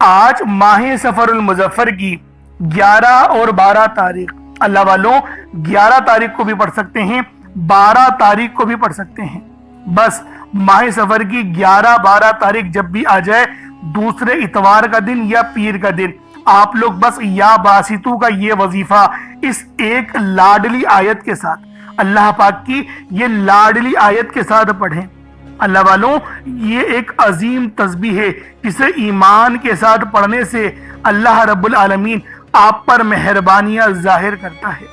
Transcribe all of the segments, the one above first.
آج ماہ سفر المظفر کی 11 اور 12 تاریخ، اللہ والوں 11 تاریخ کو بھی پڑھ سکتے ہیں، 12 تاریخ کو بھی پڑھ سکتے ہیں۔ بس ماہ سفر کی 11-12 تاریخ جب بھی آ جائے، دوسرے اتوار کا دن یا پیر کا دن، آپ لوگ بس یا باسطو کا یہ وظیفہ اس ایک لاڈلی آیت کے ساتھ، اللہ پاک کی یہ لاڈلی آیت کے ساتھ پڑھیں۔ اللہ والوں یہ ایک عظیم تسبیح ہے جسے ایمان کے ساتھ پڑھنے سے اللہ رب العالمین آپ پر مہربانیاں ظاہر کرتا ہے۔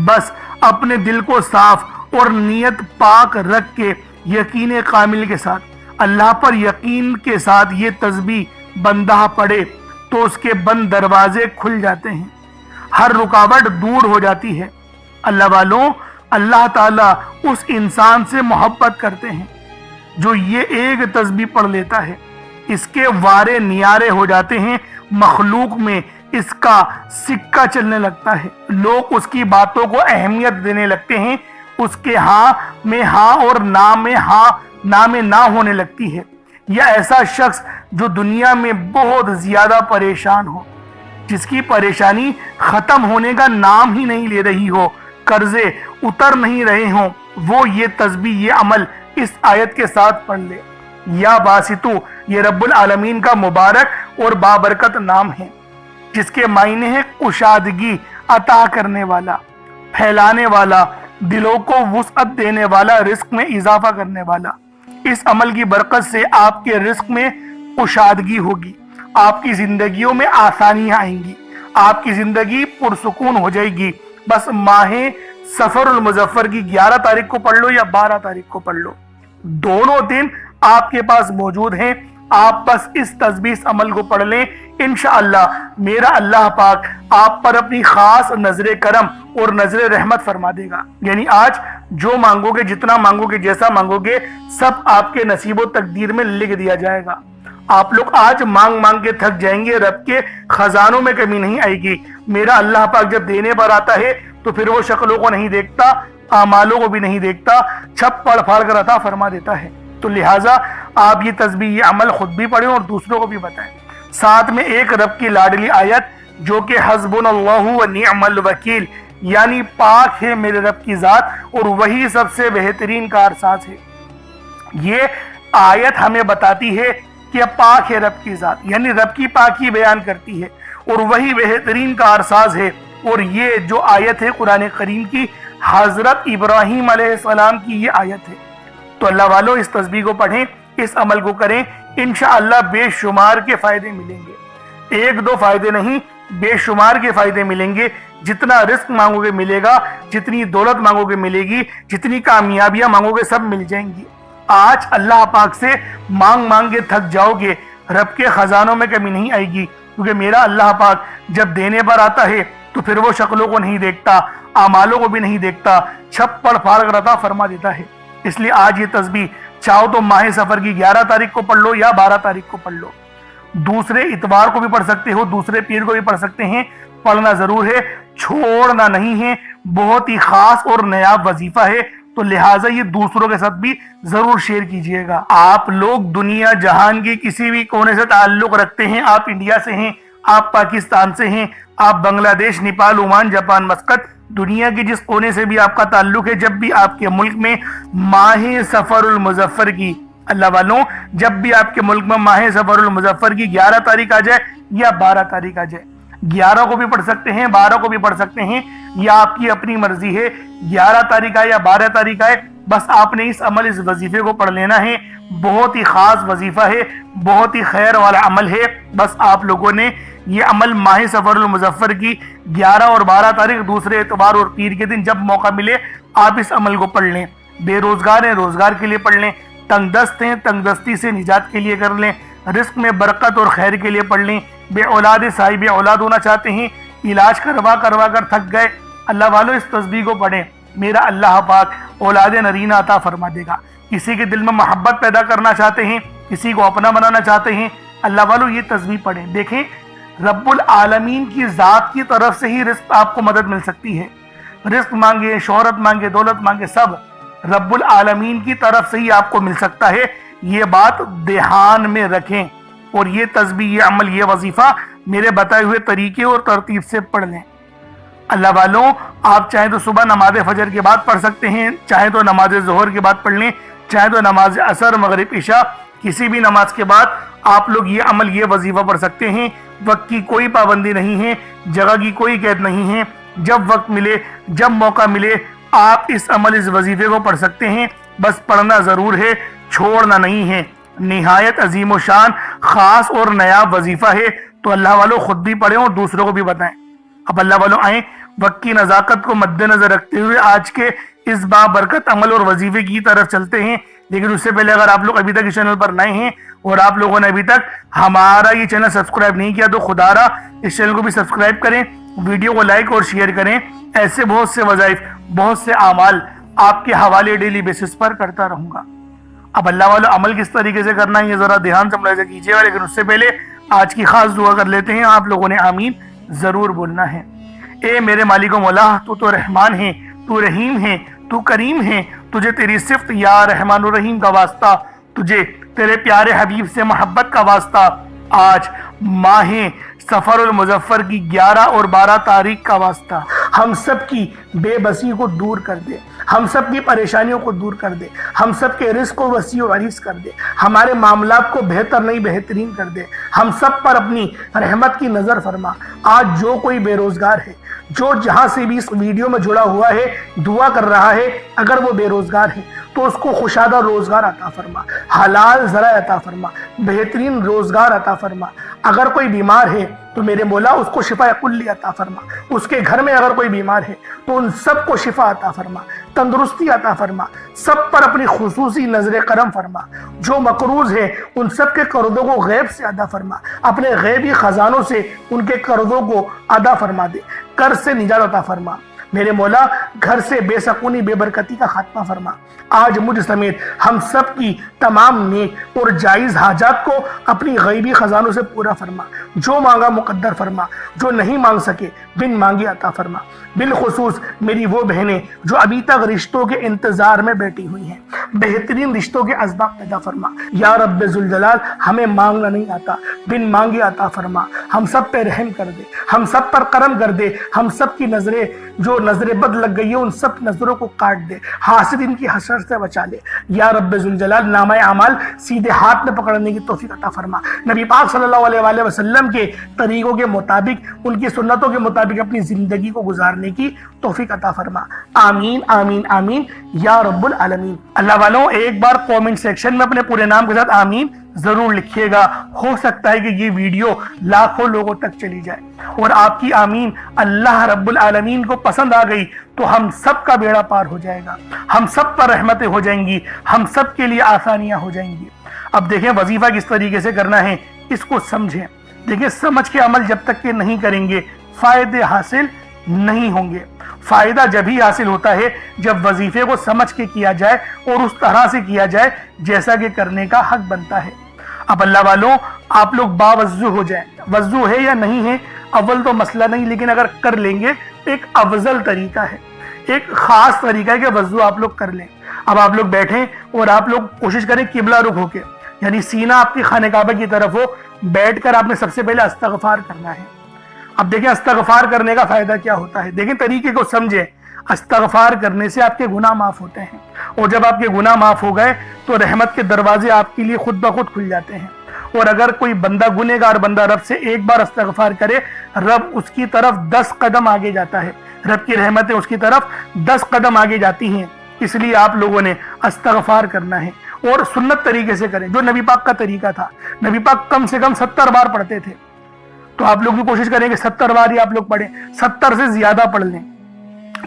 بس اپنے دل کو صاف اور نیت پاک رکھ کے یقین کامل کے ساتھ، اللہ پر یقین کے ساتھ یہ تسبیح بندہ پڑھے تو اس کے بند دروازے کھل جاتے ہیں، ہر رکاوٹ دور ہو جاتی ہے۔ اللہ والوں اللہ تعالیٰ اس انسان سے محبت کرتے ہیں جو یہ ایک تسبیح پڑھ لیتا ہے، اس کے وارے نیارے ہو جاتے ہیں، مخلوق میں اس کا سکہ چلنے لگتا ہے، لوگ اس کی باتوں کو اہمیت دینے لگتے ہیں، اس کے ہاں میں ہاں اور نہ میں ہاں نہ میں نہ ہونے لگتی ہے۔ یا ایسا شخص جو دنیا میں بہت زیادہ پریشان ہو، جس کی پریشانی ختم ہونے کا نام ہی نہیں لے رہی ہو، قرضے اتر نہیں رہے ہوں، وہ یہ تسبیح یہ عمل اس آیت کے ساتھ پڑھ لے۔ یا باسطو یہ رب العالمین کا مبارک اور بابرکت نام ہے، جس کے معنی ہے کشادگی عطا کرنے والا، پھیلانے والا، دلوں کو وسعت دینے والا، رزق میں اضافہ کرنے والا۔ اس عمل کی برکت سے آپ کے رزق میں کشادگی ہوگی، آپ کی زندگیوں میں آسانیاں آئیں گی، آپ کی زندگی پرسکون ہو جائے گی۔ بس ماہ سفر المظفر کی 11 تاریخ کو پڑھ لو یا 12 تاریخ کو پڑھ لو، دونوں دن آپ کے پاس موجود ہیں، آپ بس اس تسبیح اس عمل کو پڑھ لیں، انشاءاللہ میرا اللہ پاک آپ پر اپنی خاص نظر کرم اور نظر رحمت فرما دے گا۔ یعنی آج جو مانگو گے، جتنا مانگو گے، جیسا مانگو گے، سب آپ کے نصیب و تقدیر میں لکھ دیا جائے گا۔ آپ لوگ آج مانگ مانگ کے تھک جائیں گے، رب کے خزانوں میں کمی نہیں آئے گی۔ میرا اللہ پاک جب دینے پر آتا ہے تو پھر وہ شکلوں کو نہیں دیکھتا، اعمالوں کو بھی نہیں دیکھتا، چھپ پڑ پھاڑ کر عطا فرما دیتا ہے۔ تو لہٰذا آپ یہ تسبیح یہ عمل خود بھی پڑھیں اور دوسروں کو بھی بتائیں، ساتھ میں ایک رب کی لاڈلی آیت جو کہ حسبنا اللہ و نعم الوکیل، یعنی پاک ہے میرے رب کی ذات اور وہی سب سے بہترین کارساز ہے۔ یہ آیت ہمیں بتاتی ہے کہ پاک ہے رب کی ذات، یعنی رب کی پاکی بیان کرتی ہے اور وہی بہترین کارساز ہے۔ اور یہ جو آیت ہے قرآن کریم کی، حضرت ابراہیم علیہ السلام کی یہ آیت ہے۔ تو اللہ والوں اس تسبیح کو پڑھیں، اس عمل کو کریں، انشاءاللہ بے شمار کے فائدے ملیں گے، ایک دو فائدے نہیں، بے شمار کے فائدے ملیں گے۔ جتنا رزق مانگو گے ملے گا، جتنی دولت مانگو گے ملے گی، جتنی کامیابیاں مانگو گے سب مل جائیں گی۔ آج اللہ پاک سے مانگ مانگ کے تھک جاؤ گے، رب کے خزانوں میں کمی نہیں آئے گی، کیونکہ میرا اللہ پاک جب دینے پر آتا ہے تو پھر وہ شکلوں کو نہیں دیکھتا، اعمالوں کو بھی نہیں دیکھتا، چھپ پڑ پھاڑ کر عطا فرما دیتا ہے۔ اس لیے آج یہ تسبیح چاہو تو ماہ سفر کی 11 تاریخ کو پڑھ لو یا 12 تاریخ کو پڑھ لو، دوسرے اتوار کو بھی پڑھ سکتے ہو، دوسرے پیر کو بھی پڑھ سکتے ہیں، پڑھنا ضرور ہے، چھوڑنا نہیں ہے، بہت ہی خاص اور نایاب وظیفہ ہے، تو لہٰذا یہ دوسروں کے ساتھ بھی ضرور شیئر کیجئے گا۔ آپ لوگ دنیا جہان کی کسی بھی کونے سے تعلق رکھتے ہیں، آپ انڈیا سے ہیں، آپ پاکستان سے ہیں، آپ بنگلہ دیش، نیپال، عمان، جاپان، مسقط، دنیا کے جس کونے سے بھی آپ کا تعلق ہے، جب بھی آپ کے ملک میں ماہ سفر المظفر کی، اللہ والوں جب بھی آپ کے ملک میں ماہ سفر المظفر کی 11 تاریخ آ جائے یا 12 تاریخ آ جائے، 11 کو بھی پڑھ سکتے ہیں، 12 کو بھی پڑھ سکتے ہیں، یا آپ کی اپنی مرضی ہے، 11 تاریخ آئے یا 12 تاریخ آئے، بس آپ نے اس عمل اس وظیفے کو پڑھ لینا ہے۔ بہت ہی خاص وظیفہ ہے، بہت ہی خیر والا عمل ہے۔ بس آپ لوگوں نے یہ عمل ماہ سفر المظفر کی 11 اور 12 تاریخ، دوسرے اتوار اور پیر کے دن جب موقع ملے آپ اس عمل کو پڑھ لیں۔ بے روزگار ہیں روزگار کے لیے پڑھ لیں، تنگ دست ہیں تنگ دستی سے نجات کے لیے کر لیں، رزق میں برکت اور خیر کے لیے پڑھ لیں، بے اولاد صاحب اولاد ہونا چاہتے ہیں، علاج کروا کر تھک گئے، اللہ والوں اس تسبیح کو پڑھیں، میرا اللہ پاک اولاد نرینہ عطا فرما دے گا۔ کسی کے دل میں محبت پیدا کرنا چاہتے ہیں، کسی کو اپنا بنانا چاہتے ہیں، اللہ والوں یہ تسبیح پڑھیں۔ دیکھیں رب العالمین کی ذات کی طرف سے ہی رزق آپ کو مدد مل سکتی ہے، رزق مانگے، شہرت مانگے، دولت مانگے، سب رب العالمین کی طرف سے ہی آپ کو مل سکتا ہے۔ یہ بات دھیان میں رکھیں اور یہ تسبیح، یہ عمل، یہ وظیفہ میرے بتائے ہوئے طریقے اور ترتیب سے پڑھ لیں۔ اللہ والوں، آپ چاہیں تو صبح نماز فجر کے بعد پڑھ سکتے ہیں، چاہیں تو نماز ظہر کے بعد پڑھ لیں، چاہیں تو نماز عصر، مغرب، عشاء، کسی بھی نماز کے بعد آپ لوگ یہ عمل، یہ وظیفہ پڑھ سکتے ہیں۔ وقت کی کوئی پابندی نہیں ہے، جگہ کی کوئی قید نہیں ہے، جب وقت ملے، جب موقع ملے آپ اس عمل، اس وظیفے کو پڑھ سکتے ہیں۔ بس پڑھنا ضرور ہے، چھوڑنا نہیں ہے۔ نہایت عظیم و شان، خاص اور نایاب وظیفہ ہے، تو اللہ والوں خود بھی پڑھیں اور دوسروں کو بھی بتائیں۔ اب اللہ والوں آئیں، وقت کی نزاکت کو مد نظر رکھتے ہوئے آج کے اس بابرکت عمل اور وظیفے کی طرف چلتے ہیں۔ لیکن اس سے پہلے اگر آپ لوگ ابھی تک اس چینل پر نئے ہیں اور آپ لوگوں نے ابھی تک ہمارا یہ چینل سبسکرائب نہیں کیا تو خدا را اس چینل کو بھی سبسکرائب کریں، ویڈیو کو لائک اور شیئر کریں۔ ایسے بہت سے وظائف، بہت سے اعمال آپ کے حوالے ڈیلی بیسس پر کرتا رہوں گا۔ اب اللہ والا عمل کس طریقے سے کرنا ہے یہ ذرا دھیان سے ملاحظہ کیجیے گا، لیکن اس سے پہلے آج کی خاص دعا کر لیتے ہیں۔ آپ لوگوں نے آمین ضرور بولنا ہے۔ اے میرے مالک و مولا، تو رحمان ہے، تو رحیم ہے، تو کریم ہے، تجھے تیری صفت یا رحمان و رحیم کا واسطہ، تجھے تیرے پیارے حبیب سے محبت کا واسطہ، آج ماہ سفر المظفر کی 11 اور 12 تاریخ کا واسطہ، ہم سب کی بے بسی کو دور کر دے، ہم سب کی پریشانیوں کو دور کر دے، ہم سب کے رزق کو وسیع و عریض کر دے، ہمارے معاملات کو بہتر نہیں بہترین کر دے، ہم سب پر اپنی رحمت کی نظر فرما۔ آج جو کوئی بے روزگار ہے، جو جہاں سے بھی اس ویڈیو میں جڑا ہوا ہے، دعا کر رہا ہے، اگر وہ بے روزگار ہے تو اس کو خوشادہ روزگار عطا فرما، حلال ذرائع عطا فرما، بہترین روزگار عطا فرما۔ اگر کوئی بیمار ہے تو میرے مولا اس کو شفا کلی عطا فرما، اس کے گھر میں اگر کوئی بیمار ہے تو ان سب کو شفا عطا فرما، تندرستی عطا فرما، سب پر اپنی خصوصی نظر کرم فرما۔ جو مقروض ہے ان سب کے قرضوں کو غیب سے ادا فرما، اپنے غیبی خزانوں سے ان کے قرضوں کو ادا فرما دے، قرض سے نجات عطا فرما۔ میرے مولا گھر سے بے سکونی، بے برکتی کا خاتمہ فرما۔ آج مجھ سمیت ہم سب کی تمام نیک اور جائز حاجات کو اپنی غیبی خزانوں سے پورا فرما۔ جو مانگا مقدر فرما، جو نہیں مانگ سکے بن مانگے عطا فرما۔ بالخصوص میری وہ بہنیں جو ابھی تک رشتوں کے انتظار میں بیٹھی ہوئی ہیں، بہترین رشتوں کے اسباب پیدا فرما۔ یا رب ذوالجلال، ہمیں مانگنا نہیں آتا، بن مانگے عطا فرما۔ ہم سب پہ رحم کر دے، ہم سب پر کرم کر دے، ہم سب کی نظریں جو نظر بد لگ گئی ہے ان سب نظروں کو کاٹ دے، حاسدین کی حسد سے بچا لے۔ یا رب ذوالجلال، نامہ اعمال سیدھے ہاتھ میں پکڑنے کی توفیق عطا فرما۔ نبی پاک صلی اللہ علیہ وآلہ وسلم کے طریقوں کے مطابق، ان کی سنتوں کے مطابق اپنی زندگی کو گزارنے کی توفیق عطا فرما۔ آمین آمین آمین یا رب العالمین۔ اللہ والوں، ایک بار کومنٹ سیکشن میں اپنے پورے نام کے ساتھ آمین ضرور لکھیے گا۔ ہو سکتا ہے کہ یہ ویڈیو لاکھوں لوگوں تک چلی جائے اور آپ کی آمین اللہ رب العالمین کو پسند آ گئی تو ہم سب کا بیڑا پار ہو جائے گا، ہم سب پر رحمتیں ہو جائیں گی، ہم سب کے لیے آسانیاں ہو جائیں گی۔ اب دیکھیں وظیفہ کس طریقے سے کرنا ہے، اس کو سمجھیں۔ دیکھیں سمجھ کے عمل جب تک کہ نہیں کریں گے فائدے حاصل نہیں ہوں گے۔ فائدہ جب ہی حاصل ہوتا ہے جب وظیفے کو سمجھ کے کیا جائے اور اس طرح سے کیا جائے جیسا کہ کرنے کا حق بنتا ہے۔ اب اللہ والوں، آپ لوگ باوضو ہو جائیں۔ وضو ہے یا نہیں ہے اول تو مسئلہ نہیں، لیکن اگر کر لیں گے ایک افضل طریقہ ہے، ایک خاص طریقہ ہے کہ وضو آپ لوگ کر لیں۔ اب آپ لوگ بیٹھیں اور آپ لوگ کوشش کریں قبلہ رخ ہو کے، یعنی سینہ آپ کی خانہ کعبہ کی طرف ہو، بیٹھ کر آپ نے سب سے پہلے استغفار کرنا ہے۔ اب دیکھیں استغفار کرنے کا فائدہ کیا ہوتا ہے، دیکھیں طریقے کو سمجھیں۔ استغفار کرنے سے آپ کے گناہ معاف ہوتے ہیں، اور جب آپ کے گناہ معاف ہو گئے تو رحمت کے دروازے آپ کے لیے خود بخود کھل جاتے ہیں۔ اور اگر کوئی بندہ گنہگار بندہ رب سے ایک بار استغفار کرے، رب اس کی طرف 10 قدم آگے جاتا ہے، رب کی رحمتیں اس کی طرف 10 قدم آگے جاتی ہیں۔ اس لیے آپ لوگوں نے استغفار کرنا ہے اور سنت طریقے سے کریں، جو نبی پاک کا طریقہ تھا۔ نبی پاک کم سے کم 70 بار پڑھتے تھے، تو آپ لوگ بھی کوشش کریں کہ 70 بار ہی آپ لوگ پڑھیں، 70 سے زیادہ پڑھ لیں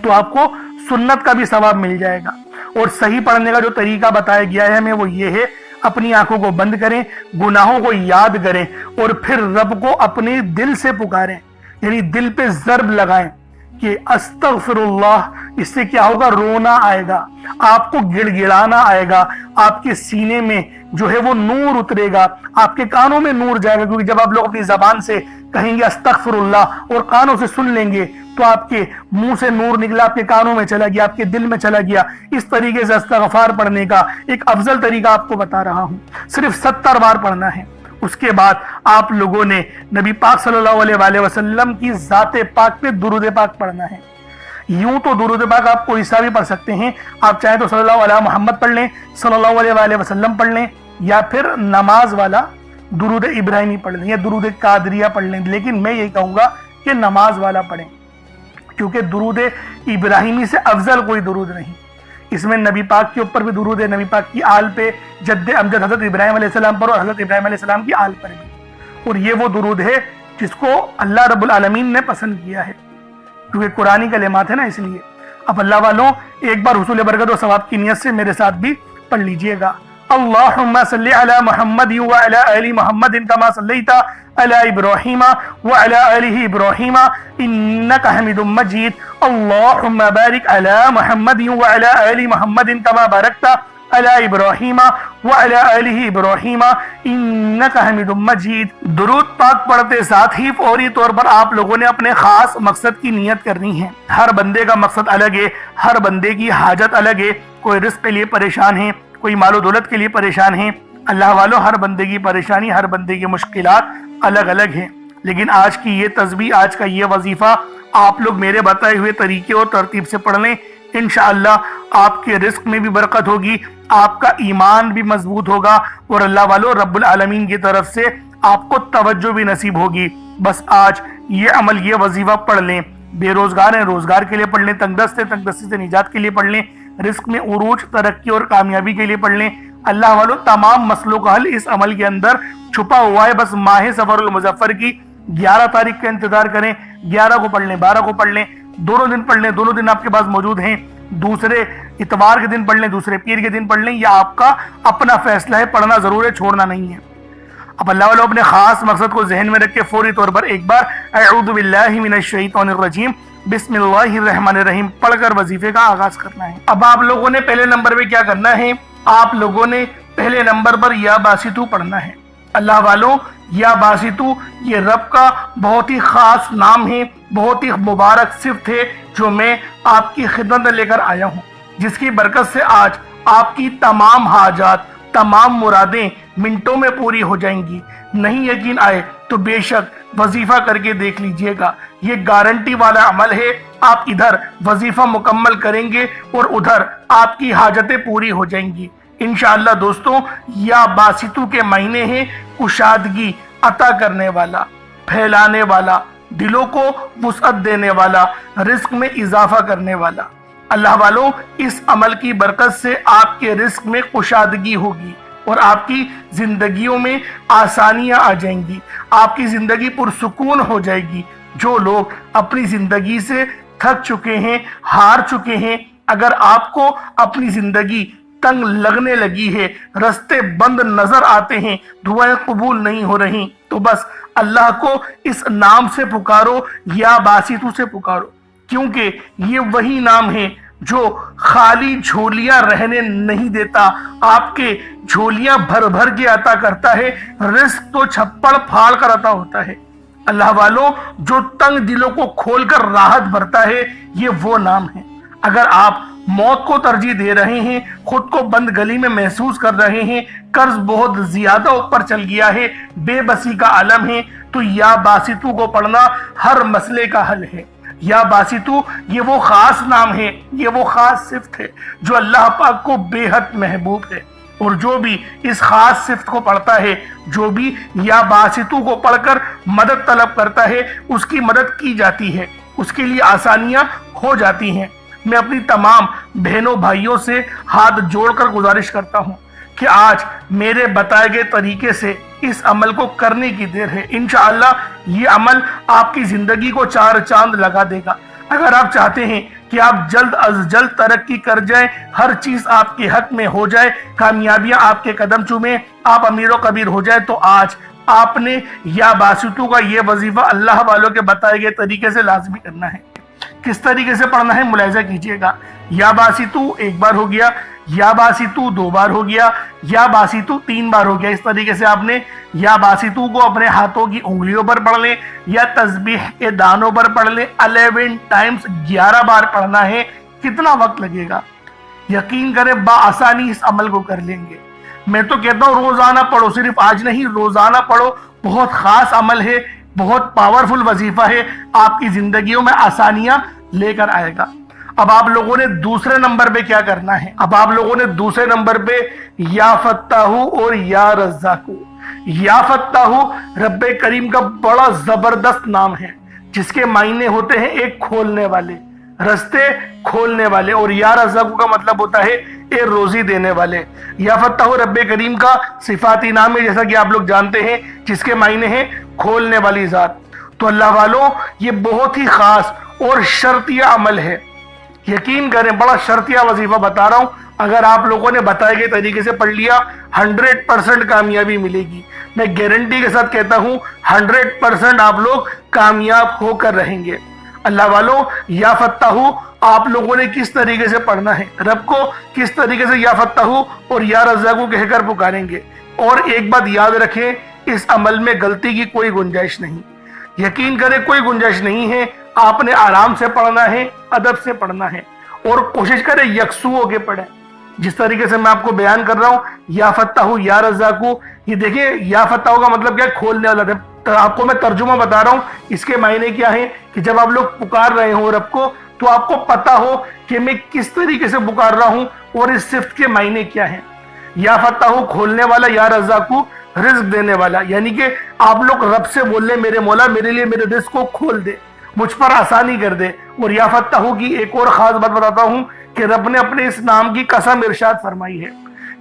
تو آپ کو سنت کا بھی ثواب مل جائے گا۔ اور صحیح پڑھنے کا جو طریقہ بتایا گیا ہے ہمیں وہ یہ ہے، اپنی آنکھوں کو بند کریں، گناہوں کو یاد کریں اور پھر رب کو اپنے دل سے پکاریں، یعنی دل پہ ضرب لگائیں کہ استغفر اللہ۔ اس سے کیا ہوگا، رونا آئے گا، آپ کو گڑ گڑانا آئے گا، آپ کے سینے میں جو ہے وہ نور اترے گا، آپ کے کانوں میں نور جائے گا، کیونکہ جب آپ لوگ اپنی زبان سے کہیں گے استغفر اللہ اور کانوں سے سن لیں گے تو آپ کے منہ سے نور نکلا، آپ کے کانوں میں چلا گیا، آپ کے دل میں چلا گیا۔ اس طریقے سے استغفار پڑھنے کا ایک افضل طریقہ آپ کو بتا رہا ہوں، صرف 70 بار پڑھنا ہے اس کے بعد آپ لوگوں نے نبی پاک صلی اللہ علیہ وآلہ وسلم کی ذات پاک پہ درود پاک پڑھنا ہے۔ یوں تو درود پاک آپ کوئی سا بھی پڑھ سکتے ہیں، آپ چاہیں تو صلی اللہ علیہ محمد پڑھ لیں، صلی اللہ علیہ وآلہ وسلم پڑھ لیں، یا پھر نماز والا درود ابراہیمی پڑھ لیں یا درود قادریہ پڑھ لیں، لیکن میں یہ کہوں گا کہ نماز والا پڑھیں، کیونکہ درود ابراہیمی سے افضل کوئی درود نہیں۔ اس میں نبی پاک کے اوپر بھی درود ہے، نبی پاک کی آل پہ، جد امجد حضرت ابراہیم علیہ السلام پر اور حضرت ابراہیم علیہ السلام کی آل پر بھی، اور یہ وہ درود ہے جس کو اللہ رب العالمین نے پسند کیا ہے، کیونکہ قرآنی کلمات ہے نا، اس لیے۔ اب اللہ والوں ایک بار حصول برکت و ثواب کی نیت سے میرے ساتھ بھی پڑھ لیجئے گا۔ اللہم صلی علی محمد وعلی آل محمد کما صلیت علی ابراہیم وعلی آل ابراہیم انکا حمید مجید۔ اللہم بارک علی محمد وعلی آل محمد کما بارکت علی ابراہیم وعلی آل ابراہیم انکا حمید مجید۔ درود پاک پڑھتے ساتھ ہی فوری طور پر آپ لوگوں نے اپنے خاص مقصد کی نیت کرنی ہے۔ ہر بندے کا مقصد الگ ہے، ہر بندے کی حاجت الگ ہے، کوئی رزق کے لیے پریشان ہے، کوئی مال و دولت کے لیے پریشان ہے۔ اللہ والوں ہر بندے کی پریشانی، ہر بندے کی مشکلات الگ الگ ہیں، لیکن آج کی یہ تسبیح، آج کا یہ وظیفہ آپ لوگ میرے بتائے ہوئے طریقے اور ترتیب سے پڑھ لیں، انشاءاللہ آپ کے رزق میں بھی برکت ہوگی، آپ کا ایمان بھی مضبوط ہوگا، اور اللہ والوں رب العالمین کی طرف سے آپ کو توجہ بھی نصیب ہوگی۔ بس آج یہ عمل، یہ وظیفہ پڑھ لیں۔ بے روزگار ہیں، روزگار کے لیے پڑھ لیں، تنگ دستی سے نجات کے لیے پڑھ لیں، رزق میں عروج، ترقی اور کامیابی کے لیے پڑھ لیں۔ اللہ والوں تمام مسئلوں کا حل اس عمل کے اندر چھپا ہوا ہے، بس ماہ سفر المظفر کی 11 تاریخ کا انتظار کریں، 11 کو پڑھ لیں، 12 کو پڑھ لیں، دونوں دن پڑھ لیں، دونوں دن آپ کے پاس موجود ہیں، دوسرے اتوار کے دن پڑھ لیں، دوسرے پیر کے دن پڑھ لیں، یہ آپ کا اپنا فیصلہ ہے، پڑھنا ضرور ہے، چھوڑنا نہیں ہے۔ اب اللہ والوں اپنے خاص مقصد کو ذہن میں رکھ کے فوری طور پر ایک بار اعوذ باللہ من الشیطان الرجیم بسم اللہ الرحمن الرحیم پڑھ کر وظیفے کا آغاز کرنا ہے۔ اب آپ لوگوں نے پہلے نمبر پہ کیا کرنا ہے؟ آپ لوگوں نے پہلے نمبر پر یا باسطو پڑھنا ہے۔ اللہ والوں یا باسطو یہ رب کا بہت ہی خاص نام ہے، بہت ہی مبارک صفت ہے جو میں آپ کی خدمت میں لے کر آیا ہوں، جس کی برکت سے آج آپ کی تمام حاجات، تمام مرادیں منٹوں میں پوری ہو جائیں گی۔ نہیں یقین آئے تو بے شک وظیفہ کر کے دیکھ لیجئے گا، یہ گارنٹی والا عمل ہے۔ آپ ادھر وظیفہ مکمل کریں گے اور ادھر آپ کی حاجتیں پوری ہو جائیں گی انشاءاللہ۔ دوستوں یا باسطو کے مہینے ہیں کشادگی عطا کرنے والا، پھیلانے والا، دلوں کو وسعت دینے والا، رزق میں اضافہ کرنے والا۔ اللہ والوں اس عمل کی برکت سے آپ کے رزق میں کشادگی ہوگی اور آپ کی زندگیوں میں آسانیاں آ جائیں گی، آپ کی زندگی پرسکون ہو جائے گی۔ جو لوگ اپنی زندگی سے تھک چکے ہیں، ہار چکے ہیں، اگر آپ کو اپنی زندگی تنگ لگنے لگی ہے، رستے بند نظر آتے ہیں، دعائیں قبول نہیں ہو رہی، تو بس اللہ کو اس نام سے پکارو، یا باسطو سے پکارو، کیونکہ یہ وہی نام ہے جو خالی جھولیاں رہنے نہیں دیتا، آپ کے جھولیاں بھر بھر کے عطا کرتا ہے، رزق تو چھپڑ پھاڑ کر عطا ہوتا ہے۔ اللہ والوں جو تنگ دلوں کو کھول کر راحت بھرتا ہے، یہ وہ نام ہے۔ اگر آپ موت کو ترجیح دے رہے ہیں، خود کو بند گلی میں محسوس کر رہے ہیں، قرض بہت زیادہ اوپر چل گیا ہے، بے بسی کا عالم ہے، تو یا باسطو کو پڑھنا ہر مسئلے کا حل ہے۔ یا باسطو یہ وہ خاص نام ہے، یہ وہ خاص صفت ہے جو اللہ پاک کو بے حد محبوب ہے، اور جو بھی اس خاص صفت کو پڑھتا ہے، جو بھی یا باسطو کو پڑھ کر مدد طلب کرتا ہے، اس کی مدد کی جاتی ہے، اس کے لیے آسانیاں ہو جاتی ہیں۔ میں اپنی تمام بہنوں بھائیوں سے ہاتھ جوڑ کر گزارش کرتا ہوں کہ آج میرے بتائے گئے طریقے سے اس عمل کو کرنے کی دیر ہے۔ انشاءاللہ یہ عمل آپ کی زندگی کو چار چاند لگا دے گا۔ اگر آپ چاہتے ہیں کہ آپ جلد از جلد ترقی کر جائیں، ہر چیز آپ کے حق میں ہو جائے، کامیابیاں آپ کے قدم چومیں، آپ امیر و کبیر ہو جائے، تو آج آپ نے یا باسطو کا یہ وظیفہ اللہ والوں کے بتائے گئے طریقے سے لازمی کرنا ہے۔ کس طریقے سے پڑھنا ہے ملاحظہ کیجئے گا۔ یا باسطو ایک بار ہو گیا، یا باسطو 2 بار ہو گیا، یا باسطو 3 بار ہو گیا۔ اس طریقے سے آپ نے یا باسطو کو اپنے ہاتھوں کی انگلیوں پر پڑھ لیں، یا تسبیح کے دانوں پر پڑھ لیں، 11 ٹائمز 11 بار پڑھنا ہے۔ کتنا وقت لگے گا؟ یقین کریں بآسانی اس عمل کو کر لیں گے۔ میں تو کہتا ہوں روزانہ پڑھو، صرف آج نہیں، روزانہ پڑھو، بہت خاص عمل ہے، بہت پاورفل وظیفہ ہے، آپ کی زندگیوں میں آسانیاں لے کر آئے گا۔ اب آپ لوگوں نے دوسرے نمبر پہ کیا کرنا ہے؟ اب آپ لوگوں نے دوسرے نمبر پہ یا فتاح اور یا رزاق۔ یا فتاح رب کریم کا بڑا زبردست نام ہے، جس کے معنی ہوتے ہیں ایک کھولنے والے، رستے کھولنے والے، اور یا رزاق کا مطلب ہوتا ہے اے روزی دینے والے۔ یا فتاح رب کریم کا صفاتی نام ہے، جیسا کہ آپ لوگ جانتے ہیں، جس کے معنی ہیں کھولنے والی ذات۔ تو اللہ والوں، یہ بہت ہی خاص اور شرطیہ عمل ہے، یقین کریں بڑا شرطیہ وظیفہ بتا رہا ہوں۔ اگر آپ لوگوں نے بتائے گئے طریقے سے پڑھ لیا 100% کامیابی ملے گی، میں گارنٹی کے ساتھ کہتا ہوں 100% آپ لوگ کامیاب ہو کر رہیں گے۔ اللہ والوں، یا فتاح آپ لوگوں نے کس طریقے سے پڑھنا ہے، رب کو کس طریقے سے یا فتاح اور یا رزاق کہہ کر پکاریں گے۔ اور ایک بات یاد رکھیں، اس عمل میں غلطی کی کوئی گنجائش نہیں، یقین کریں کوئی گنجائش نہیں ہے۔ آپ نے آرام سے پڑھنا ہے، ادب سے پڑھنا ہے، اور کوشش کریں یکسو ہو کے پڑھیں، جس طریقے سے میں آپ کو بیان کر رہا ہوں۔ یا فتاح یا رزاق، یہ دیکھیں یا فتاح کا مطلب کیا ہے؟ کھولنے والا۔ آپ کو میں ترجمہ بتا رہا ہوں، اس کے معنی کیا ہے کہ جب آپ لوگ پکار رہے ہوں رب کو، تو آپ کو پتا ہو کہ میں کس طریقے سے پکار رہا ہوں اور اس صفت کے معنی کیا ہیں۔ یا فتاح کھولنے والا، یا رزاق رزق دینے والا، یعنی کہ آپ لوگ رب سے بول لیں میرے مولا میرے لیے میرے رزق کو کھول دے، مجھ پر آسانی کر دے۔ اور یا فتاح کی ایک اور خاص بات بتاتا ہوں کہ رب نے اپنے اس نام کی قسم ارشاد فرمائی ہے،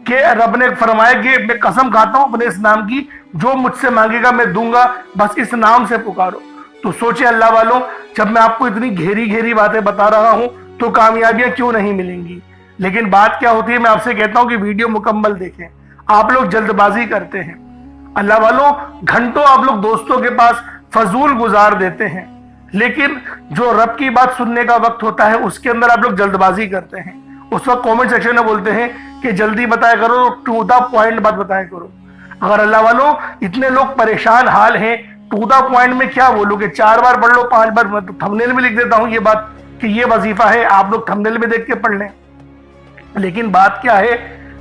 کہ رب نے فرمایا کہ میں قسم کھاتا ہوں اپنے اس نام کی، جو مجھ سے مانگے گا میں دوں گا، بس اس نام سے پکارو۔ تو سوچے اللہ والوں، جب میں آپ کو اتنی گہری باتیں بتا رہا ہوں تو کامیابیاں کیوں نہیں ملیں گی؟ لیکن بات کیا ہوتی ہے، میں آپ سے کہتا ہوں کہ ویڈیو مکمل دیکھیں، آپ لوگ جلد بازی کرتے ہیں۔ اللہ والوں، گھنٹوں آپ لوگ دوستوں کے پاس فضول گزار دیتے ہیں، لیکن جو رب کی بات سننے کا وقت ہوتا ہے اس کے اندر آپ لوگ جلد بازی کرتے ہیں۔ اس وقت کومنٹ سیکشن میں بولتے ہیں کہ جلدی بتایا کرو، ٹو دا پوائنٹ بات بتایا کرو۔ اگر اللہ والوں اتنے لوگ پریشان حال ہیں، ٹو دا پوائنٹ میں کیا بولو کہ 4 بار پڑھ لو 5 بار، میں تو تھمبنیل میں لکھ دیتا ہوں یہ بات کہ یہ وظیفہ ہے، آپ لوگ تھمبنیل میں دیکھ کے پڑھ لیں۔ لیکن بات کیا ہے،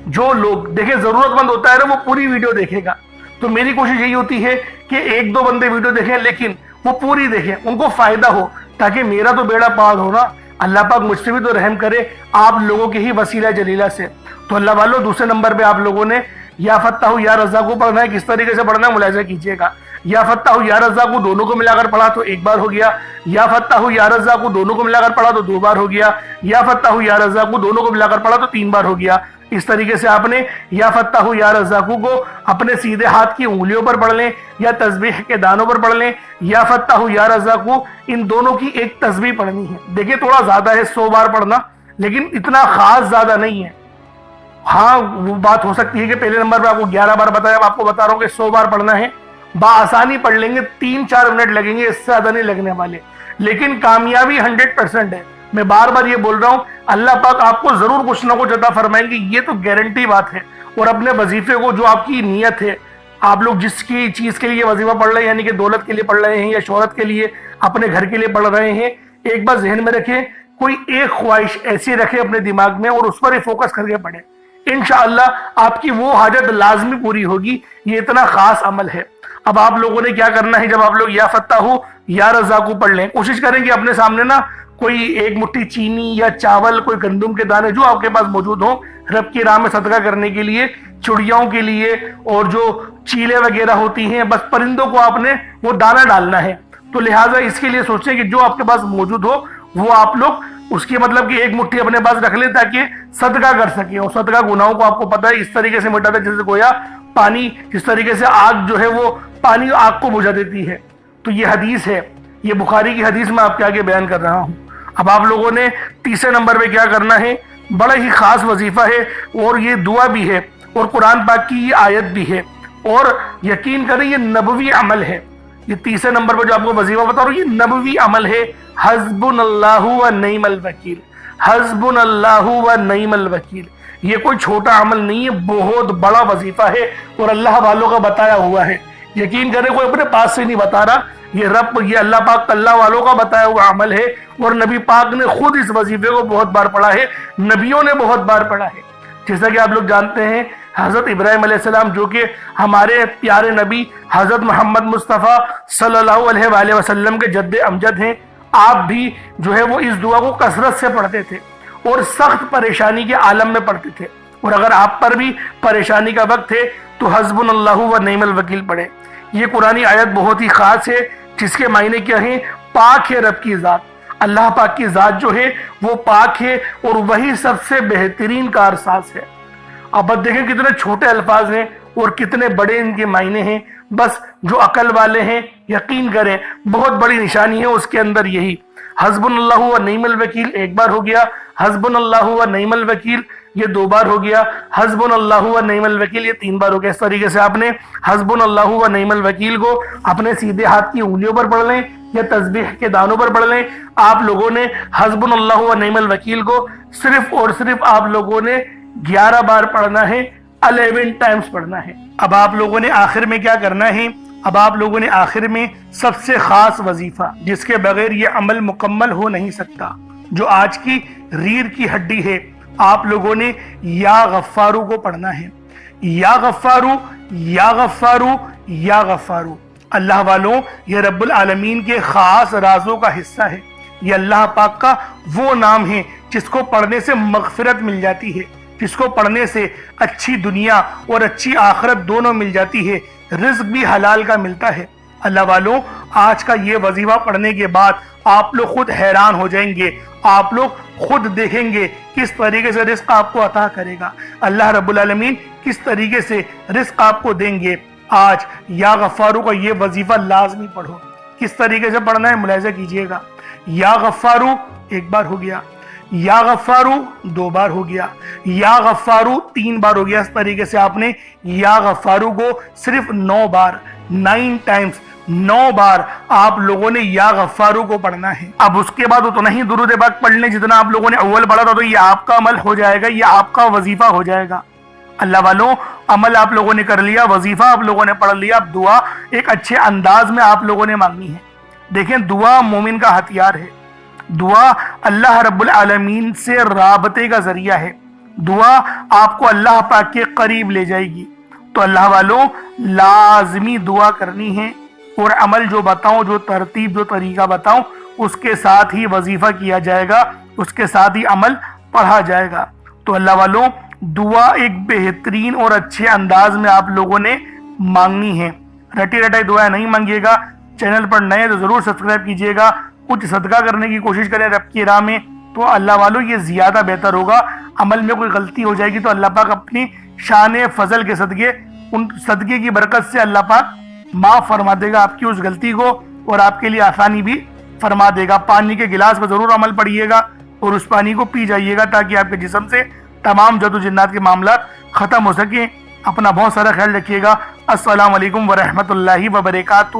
جو لوگ دیکھیں ضرورت مند ہوتا ہے نا وہ پوری ویڈیو دیکھے گا۔ تو میری کوشش یہی ہوتی ہے کہ 1-2 بندے ویڈیو دیکھیں، لیکن وہ پوری دیکھیں، ان کو فائدہ ہو، تاکہ میرا تو بیڑا پار ہو نا، اللہ پاک مجھ سے بھی تو رحم کرے آپ لوگوں کے ہی وسیلہ جلیلہ سے۔ تو اللہ والوں، دوسرے نمبر پہ آپ لوگوں نے یا فتاح یا رزاق پڑھنا ہے۔ کس طریقے سے پڑھنا ہے ملاحظہ کیجئے گا۔ یا فتاح یا رزاق دونوں کو ملا کر پڑھا تو 1 بار ہو گیا، یا فتاح یا رزاق دونوں کو ملا کر پڑھا تو 2 بار ہو گیا، یا فتاح یا رزاق دونوں کو ملا کر پڑھا تو 3 بار ہو گیا۔ اس طریقے سے آپ نے یا فتاح یا رزاق کو اپنے سیدھے ہاتھ کی انگلیوں پر پڑھ لیں، یا تسبیح کے دانوں پر پڑھ لیں۔ یا فتاح یا رزاق ان دونوں کی ایک تسبیح پڑھنی ہے۔ دیکھیں تھوڑا زیادہ ہے 100 بار پڑھنا، لیکن اتنا خاص زیادہ نہیں ہے۔ ہاں وہ بات ہو سکتی ہے کہ پہلے نمبر پہ آپ کو 11 بار بتایا، آپ کو بتا رہا ہوں کہ 100 بار پڑھنا ہے، بآسانی پڑھ لیں گے، 3-4 منٹ لگیں گے، اس سے زیادہ نہیں لگنے والے، لیکن کامیابی 100% ہے۔ میں بار بار یہ بول رہا ہوں، اللہ پاک آپ کو ضرور کچھ نہ کچھ عطا فرمائیں گے، یہ تو گارنٹی بات ہے۔ اور اپنے وظیفے کو، جو آپ کی نیت ہے، آپ لوگ جس کی چیز کے لیے وظیفہ پڑھ رہے ہیں، یعنی کہ دولت کے لیے پڑھ رہے ہیں یا شہرت کے لیے، اپنے گھر کے لیے پڑھ رہے ہیں، ایک بات ذہن میں رکھیں، کوئی ایک خواہش ایسی رکھیں اپنے دماغ میں اور اس پر ہی فوکس کر کے پڑھیں، انشاءاللہ آپ کی وہ حاجت لازمی پوری ہوگی۔ یہ اتنا خاص عمل ہے۔ اب آپ لوگوں نے کیا کرنا ہے، جب آپ لوگ یا فتاح یا رزاق پڑھ لیں، کوشش کریں کہ اپنے سامنے نا کوئی 1 مٹھی چینی یا چاول، کوئی گندم کے دانے جو آپ کے پاس موجود ہوں، رب کی راہ میں صدقہ کرنے کے لیے، چڑیاؤں کے لیے، اور جو چیلے وغیرہ ہوتی ہیں، بس پرندوں کو آپ نے وہ دانہ ڈالنا ہے۔ تو لہٰذا اس کے لیے سوچیں کہ جو آپ کے پاس موجود ہو وہ آپ لوگ اس کی مطلب کہ 1 مٹھی اپنے پاس رکھ لیں، تاکہ صدقہ کر سکیں۔ اور صدقہ گناہوں کو آپ کو پتہ ہے اس طریقے سے مٹاتا ہے جیسے گویا پانی، جس طریقے سے آگ جو ہے وہ پانی آگ کو بجھا دیتی ہے۔ تو یہ حدیث ہے، یہ بخاری کی حدیث میں آپ کے آگے بیان کر رہا ہوں۔ اب آپ لوگوں نے تیسرے نمبر پہ کیا کرنا ہے، بڑا ہی خاص وظیفہ ہے، اور یہ دعا بھی ہے، اور قرآن پاک کی یہ آیت بھی ہے، اور یقین کریں یہ نبوی عمل ہے۔ یہ تیسرے نمبر پہ جو آپ کو وظیفہ بتا رہا ہوں، یہ نبوی عمل ہے۔ حسبنا اللہ و نعم الوکیل، حسبنا اللہ و نعم الوکیل۔ یہ کوئی چھوٹا عمل نہیں ہے، بہت بڑا وظیفہ ہے، اور اللہ والوں کا بتایا ہوا ہے۔ یقین کریں کوئی اپنے پاس سے نہیں بتا رہا، یہ اللہ پاک اللہ والوں کا بتایا ہوا عمل ہے، اور نبی پاک نے خود اس وظیفے کو بہت بار پڑھا ہے، نبیوں نے بہت بار پڑھا ہے۔ جیسا کہ آپ لوگ جانتے ہیں حضرت ابراہیم علیہ السلام جو کہ ہمارے پیارے نبی حضرت محمد مصطفیٰ صلی اللہ علیہ وآلہ وسلم کے جد امجد ہیں، آپ بھی جو ہے وہ اس دعا کو کثرت سے پڑھتے تھے اور سخت پریشانی کے عالم میں پڑھتے تھے۔ اور اگر آپ پر بھی پریشانی کا وقت ہے تو حسبنا اللہ و نعم الوکیل پڑھیں۔ یہ قرآنی آیت بہت ہی خاص ہے، جس کے معنی کیا ہیں؟ پاک ہے رب کی ذات، اللہ پاک کی ذات جو ہے وہ پاک ہے اور وہی سب سے بہترین کارساز ہے۔ اب دیکھیں کتنے چھوٹے الفاظ ہیں اور کتنے بڑے ان کے معنی ہیں۔ بس جو عقل والے ہیں یقین کریں، بہت بڑی نشانی ہے اس کے اندر یہی۔ حسبنا اللہ و نعم الوکیل ایک بار ہو گیا، حسبنا اللہ و نعم الوکیل یہ 2 بار ہو گیا، حسبنا اللہ و نعم الوکیل یہ 3 بار ہو گیا۔ اس طریقے سے آپ نے حسبنا اللہ و نعم الوکیل کو اپنے سیدھے ہاتھ کی انگلیوں پر پڑھ لیں یا تسبیح کے دانوں پر پڑھ لیں۔ آپ لوگوں نے حسبنا اللہ و نعم الوکیل کو صرف اور صرف آپ لوگوں نے 11 بار پڑھنا ہے، 11 ٹائمز پڑھنا ہے۔ اب آپ لوگوں نے آخر میں کیا کرنا ہے؟ اب آپ لوگوں نے آخر میں سب سے خاص وظیفہ جس کے بغیر یہ عمل مکمل ہو نہیں سکتا، جو آج کی ریڑھ کی ہڈی ہے، آپ لوگوں نے یا غفارو کو پڑھنا ہے۔ یا غفارو، یا غفارو، یا غفارو۔ اللہ والوں، یہ رب العالمین کے خاص رازوں کا حصہ ہے۔ یہ اللہ پاک کا وہ نام ہے جس کو پڑھنے سے مغفرت مل جاتی ہے، جس کو پڑھنے سے اچھی دنیا اور اچھی آخرت دونوں مل جاتی ہے، رزق بھی حلال کا ملتا ہے۔ اللہ والوں، آج کا یہ وظیفہ پڑھنے کے بعد آپ لوگ خود حیران ہو جائیں گے، آپ لوگ خود دیکھیں گے کس طریقے سے رزق آپ کو عطا کرے گا، اللہ رب العالمین کس طریقے سے رزق آپ کو دیں گے۔ آج یا غفارو کا یہ وظیفہ لازمی پڑھو۔ کس طریقے سے پڑھنا ہے ملاحظہ کیجئے گا۔ یا غفارو ایک بار ہو گیا، یا غفارو 2 بار ہو گیا، یا غفارو 3 بار ہو گیا۔ اس طریقے سے آپ نے یا غفارو کو صرف 9 بار 9 ٹائمز 9 بار آپ لوگوں نے یا غفارو کو پڑھنا ہے۔ اب اس کے بعد اتنا ہی درود پاک پڑھ لیں جتنا آپ لوگوں نے اول پڑھا تھا، تو یہ آپ کا عمل ہو جائے گا، یہ آپ کا وظیفہ ہو جائے گا۔ اللہ والوں، عمل آپ لوگوں نے کر لیا، وظیفہ آپ لوگوں نے پڑھ لیا، اب دعا ایک اچھے انداز میں آپ لوگوں نے مانگنی ہے۔ دیکھیں دعا مومن کا ہتھیار ہے، دعا اللہ رب العالمین سے رابطے کا ذریعہ ہے، دعا آپ کو اللہ پاک کے قریب لے جائے گی۔ تو اللہ والوں، لازمی دعا کرنی ہے، اور عمل جو بتاؤں، جو ترتیب، جو طریقہ بتاؤں، اس کے ساتھ ہی وظیفہ کیا جائے گا، اس کے ساتھ ہی عمل پڑھا جائے گا۔ تو اللہ والوں، دعا ایک بہترین اور اچھے انداز میں آپ لوگوں نے مانگنی ہے، رٹی رٹائی دعائیں نہیں مانگیے گا۔ چینل پر نئے تو ضرور سبسکرائب کیجیے گا، کچھ صدقہ کرنے کی کوشش کریں رب کی راہ میں، تو اللہ والوں یہ زیادہ بہتر ہوگا۔ عمل میں کوئی غلطی ہو جائے گی تو اللہ پاک اپنی شان فضل کے صدقے، ان صدقے کی برکت سے اللہ پاک معاف فرما دے گا آپ کی اس غلطی کو، اور آپ کے لیے آسانی بھی فرما دے گا۔ پانی کے گلاس پر ضرور عمل پڑھیے گا اور اس پانی کو پی جائیے گا، تاکہ آپ کے جسم سے تمام جد و جنات کے معاملات ختم ہو سکیں۔ اپنا بہت سارا خیال رکھیے گا۔ السلام علیکم ورحمۃ اللہ وبرکاتہ۔